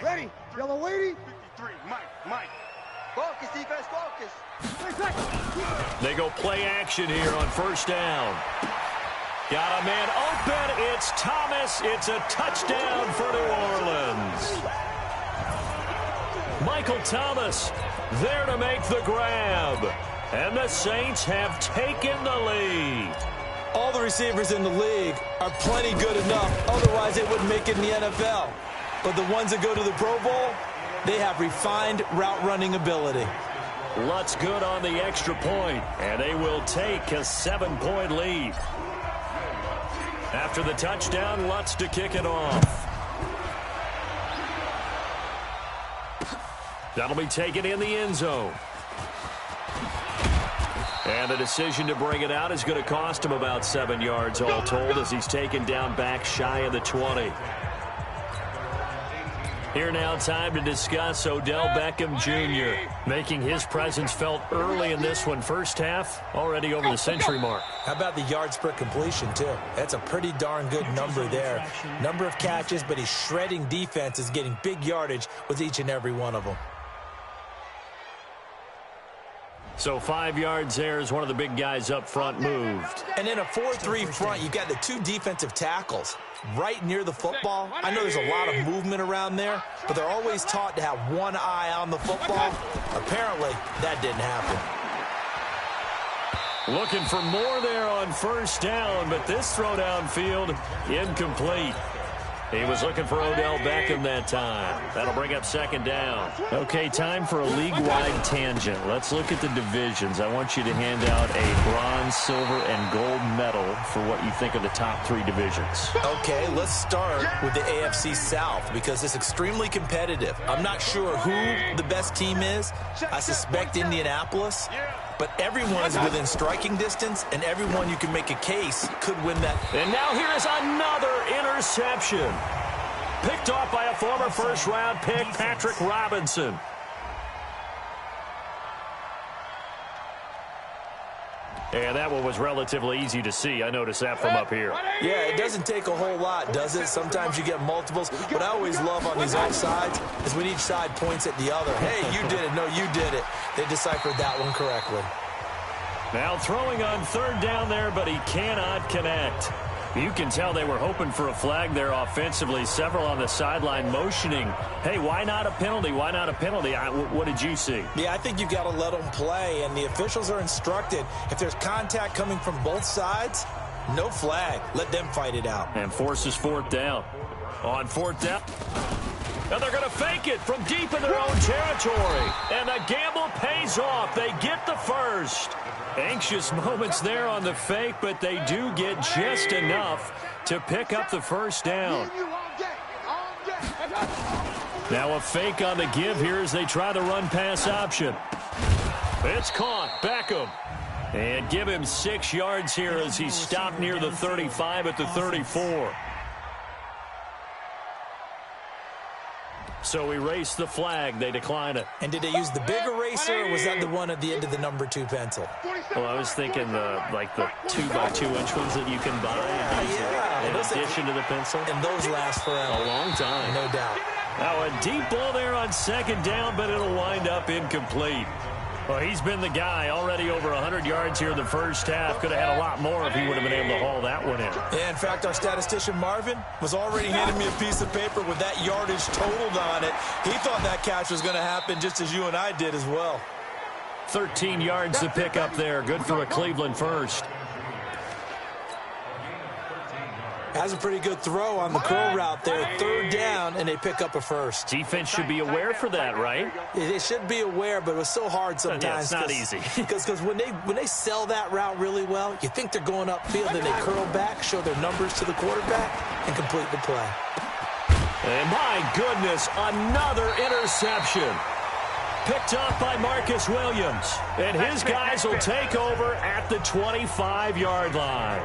Ready. Yellow lady. 53. Mike. Focus, defense, focus. They go play action here on first down. Got a man open. It's Thomas. It's a touchdown for New Orleans. Michael Thomas there to make the grab. And the Saints have taken the lead. All the receivers in the league are plenty good enough. Otherwise, they wouldn't make it in the NFL. But the ones that go to the Pro Bowl, they have refined route running ability. Lutz good on the extra point, and they will take a 7-point lead. After the touchdown, Lutz to kick it off. That'll be taken in the end zone. And the decision to bring it out is going to cost him about 7 yards all told as he's taken down back shy of the 20. Here now, time to discuss Odell Beckham Jr. making his presence felt early in this one. First half, already over the century mark. How about the yards per completion, too? That's a pretty darn good number there. Number of catches, but he's shredding defenses, getting big yardage with each and every one of them. So 5 yards there as one of the big guys up front moved. And in a 4-3 front, you've got the 2 defensive tackles right near the football. I know there's a lot of movement around there, but they're always taught to have one eye on the football. Apparently, that didn't happen. Looking for more there on first down, but this throw downfield incomplete. He was looking for Odell Beckham that time. That'll bring up second down. Okay, time for a league-wide tangent. Let's look at the divisions. I want you to hand out a bronze, silver, and gold medal for what you think of the top 3 divisions. Okay, let's start with the AFC South because it's extremely competitive. I'm not sure who the best team is. I suspect Indianapolis. But everyone is within striking distance, and everyone you can make a case could win that. And now here is another interception. Picked off by a former first-round pick, Patrick Robinson. And that one was relatively easy to see. I noticed that from up here. Yeah, it doesn't take a whole lot, does it? Sometimes you get multiples. What I always love on these offsides is when each side points at the other. Hey, you did it. No, you did it. They deciphered that one correctly. Now throwing on third down there, but he cannot connect. You can tell they were hoping for a flag there offensively. Several on the sideline motioning, hey, why not a penalty? Why not a penalty? What did you see? Yeah, I think you've got to let them play, and the officials are instructed. If there's contact coming from both sides, no flag. Let them fight it out. And forces fourth down. On fourth down. And they're going to fake it from deep in their own territory. And the gamble pays off. They get the first. Anxious moments there on the fake, but they do get just enough to pick up the first down. Now a fake on the give here as they try the run-pass option. It's caught. Beckham. And give him 6 yards here as he's stopped near the 35 at the 34. So erase the flag. They decline it. And did they use the big eraser, or was that the one at the end of the number 2 pencil? Well, I was thinking like the 2x2 inch ones that you can buy in addition to the pencil. And those last forever. A long time. No doubt. Now a deep ball there on second down, but it'll wind up incomplete. Well, he's been the guy already over 100 yards here in the first half. Could have had a lot more if he would have been able to haul that one in. Yeah, in fact, our statistician Marvin was already handing me a piece of paper with that yardage totaled on it. He thought that catch was going to happen just as you and I did as well. 13 yards to pick up there. Good for a Cleveland first. Has a pretty good throw on the curl route there. Third down, and they pick up a first. Defense should be aware for that, right? They should be aware, but it was so hard sometimes. Yeah, it's not easy. Because when they sell that route really well, you think they're going upfield, and they curl back, show their numbers to the quarterback, and complete the play. And my goodness, another interception. Picked off by Marcus Williams. And his guys will take over at the 25-yard line.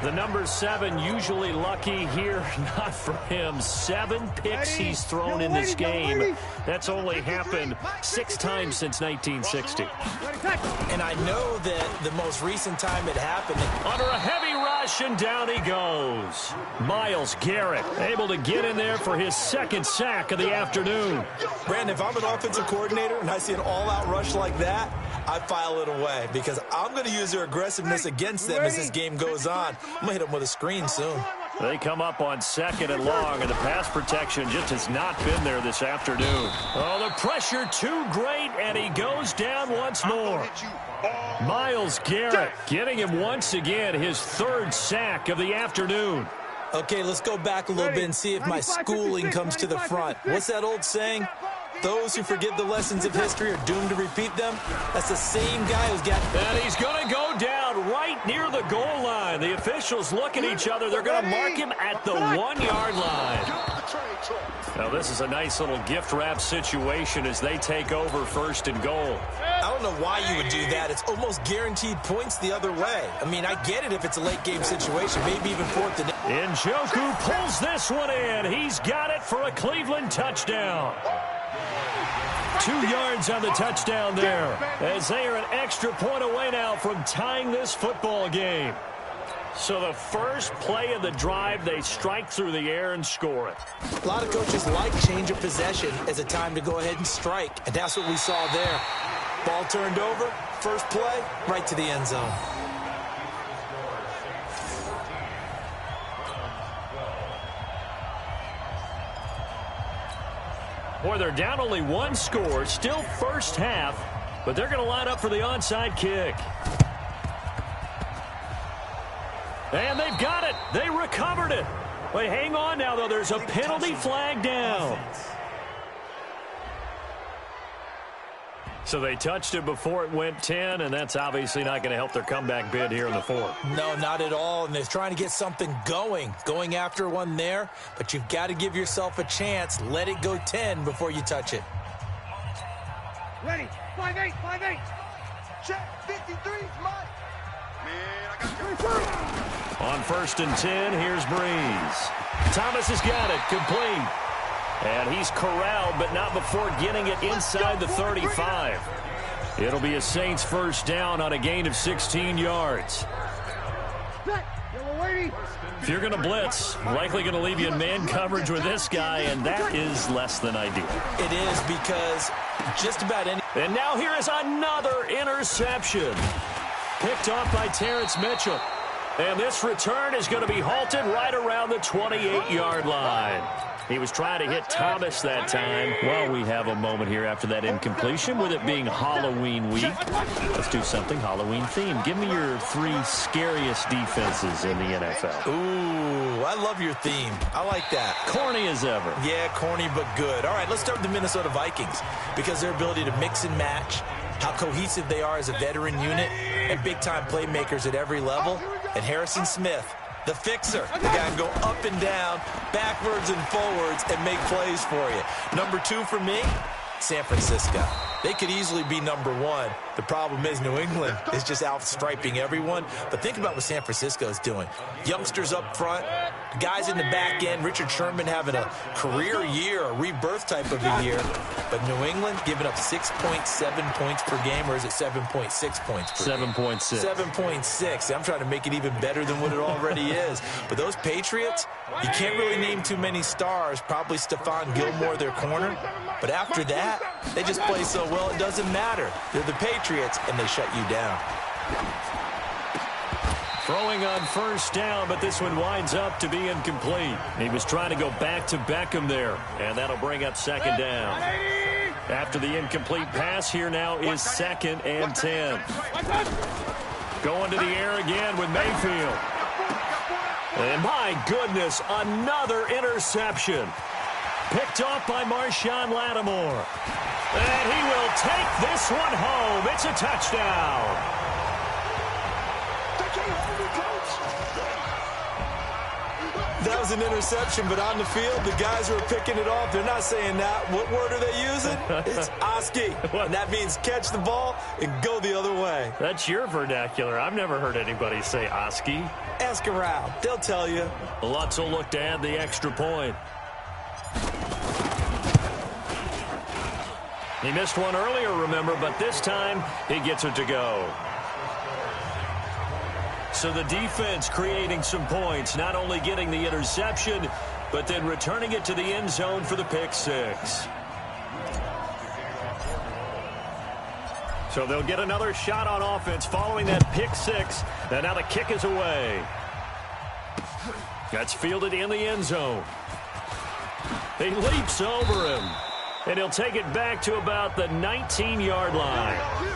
The number 7 usually lucky here, not for him. 7 picks he's thrown in this game. That's only happened 6 times since 1960. And I know that the most recent time it happened. Under a heavy rush, possession. Down he goes. Myles Garrett able to get in there for his second sack of the afternoon. Brandon, if I'm an offensive coordinator and I see an all-out rush like that, I file it away because I'm going to use their aggressiveness against them as this game goes on. I'm going to hit them with a screen soon. They come up on 2nd and long, and the pass protection just has not been there this afternoon. Oh, the pressure too great, and he goes down once more. Myles Garrett getting him once again, his 3rd sack of the afternoon. Okay, let's go back a little bit and see if my schooling comes to the front. What's that old saying? Those who forget the lessons of history are doomed to repeat them. That's the same guy who's got... And he's going to go down right near the goal line. The officials look at each other. They're going to mark him at the 1-yard line. Now, this is a nice little gift wrap situation as they take over 1st and goal. I don't know why you would do that. It's almost guaranteed points the other way. I mean, I get it if it's a late-game situation, maybe even 4th and... Njoku pulls this one in. He's got it for a Cleveland touchdown. 2 yards on the touchdown there, as they are an extra point away now from tying this football game. So the first play of the drive, they strike through the air and score it. A lot of coaches like change of possession as a time to go ahead and strike, and that's what we saw there. Ball turned over, first play, right to the end zone. Boy, they're down only 1 score, still first half, but they're going to line up for the onside kick. And they've got it. They recovered it. Wait, hang on now, though. There's a penalty flag down. So they touched it before it went 10, and that's obviously not going to help their comeback bid here in the 4th. No, not at all, and they're trying to get something going after one there, but you've got to give yourself a chance. Let it go 10 before you touch it. Ready, 5-8, 5-8. Check, 53's mine. Man, I got you. On 1st and 10, here's Breeze. Thomas has got it, complete. And he's corralled, but not before getting it inside the 35. It'll be a Saints first down on a gain of 16 yards. If you're going to blitz, likely going to leave you in man coverage with this guy, and that is less than ideal. It is because just about any... And now here is another interception. Picked off by Terrence Mitchell. And this return is going to be halted right around the 28-yard line. He was trying to hit Thomas that time. Well, we have a moment here after that incompletion with it being Halloween week. Let's do something Halloween themed. Give me your 3 scariest defenses in the NFL. Ooh, I love your theme. I like that. Corny as ever. Yeah, corny but good. All right, let's start with the Minnesota Vikings because their ability to mix and match, how cohesive they are as a veteran unit, and big-time playmakers at every level. And Harrison Smith, the fixer, the guy can go up and down, backwards and forwards, and make plays for you. Number 2 for me, San Francisco. They could easily be number 1. The problem is New England is just outstriping everyone. But think about what San Francisco is doing. Youngsters up front, guys in the back end, Richard Sherman having a career year, a rebirth type of a year. But New England giving up 6.7 points per game, or is it 7.6 points per game? 7.6. 7.6. I'm trying to make it even better than what it already is. But those Patriots, you can't really name too many stars. Probably Stephon Gilmore, their corner. But after that, they just play so well, it doesn't matter. They're the Patriots, and they shut you down. Throwing on first down, but this one winds up to be incomplete. He was trying to go back to Beckham there, and that'll bring up 2nd down. After the incomplete pass, here now is 2nd and 10. Going to the air again with Mayfield. And my goodness, another interception. Picked off by Marshawn Lattimore. And he will take this one home. It's a touchdown. That was an interception, but on the field, the guys who are picking it off, they're not saying that. What word are they using? It's Oski. And that means catch the ball and go the other way. That's your vernacular. I've never heard anybody say Oski. Ask around. They'll tell you. Lutz will look to add the extra point. He missed one earlier, remember, but this time he gets it to go. So the defense creating some points, not only getting the interception, but then returning it to the end zone for the pick six. So they'll get another shot on offense following that pick six. And now the kick is away. That's fielded in the end zone. He leaps over him. And he'll take it back to about the 19-yard line.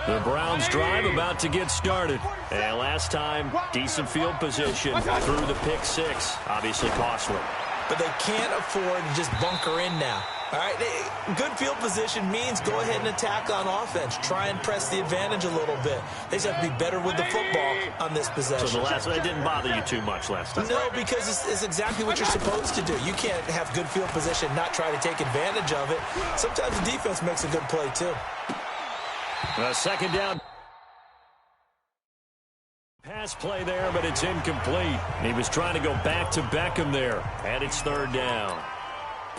The Browns drive about to get started. And last time, decent field position through the pick six. Obviously costly. But they can't afford to just bunker in now. All right, good field position means go ahead and attack on offense. Try and press the advantage a little bit. They just have to be better with the football on this possession. So the last one, it didn't bother you too much last time? No, because it's exactly what you're supposed to do. You can't have good field position, not try to take advantage of it. Sometimes the defense makes a good play, too. Second down. Pass play there, but it's incomplete. He was trying to go back to Beckham there, and it's third down.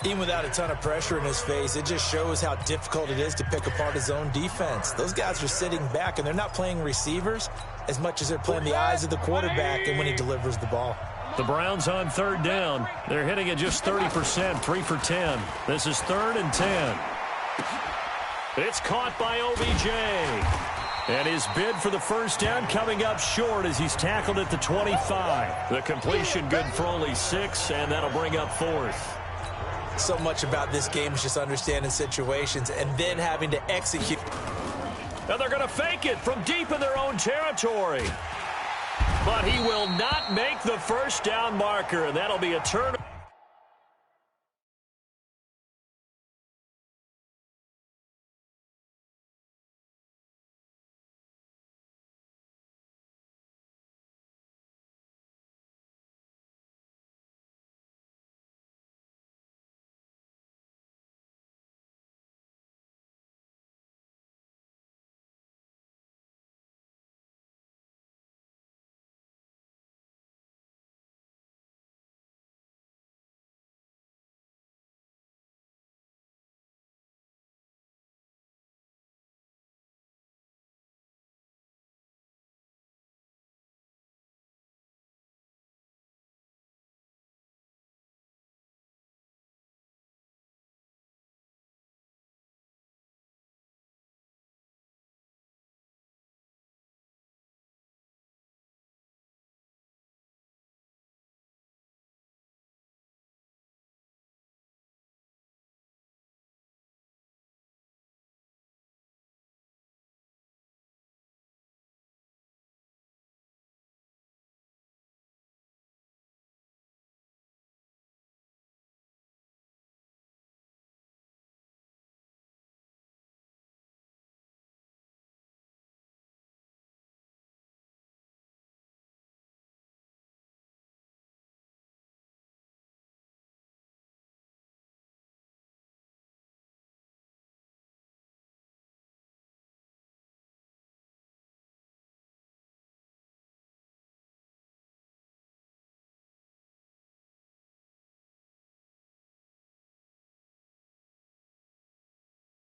Even without a ton of pressure in his face, it just shows how difficult it is to pick apart his own defense. Those guys are sitting back, and they're not playing receivers as much as they're playing the eyes of the quarterback and when he delivers the ball. The Browns on third down. They're hitting it just 30%, 3 for 10. This is 3rd and 10. It's caught by OBJ. And his bid for the first down coming up short as he's tackled at the 25. The completion good for only 6, and that'll bring up 4th. So much about this game is just understanding situations and then having to execute. And they're going to fake it from deep in their own territory. But he will not make the first down marker, and that'll be a turn.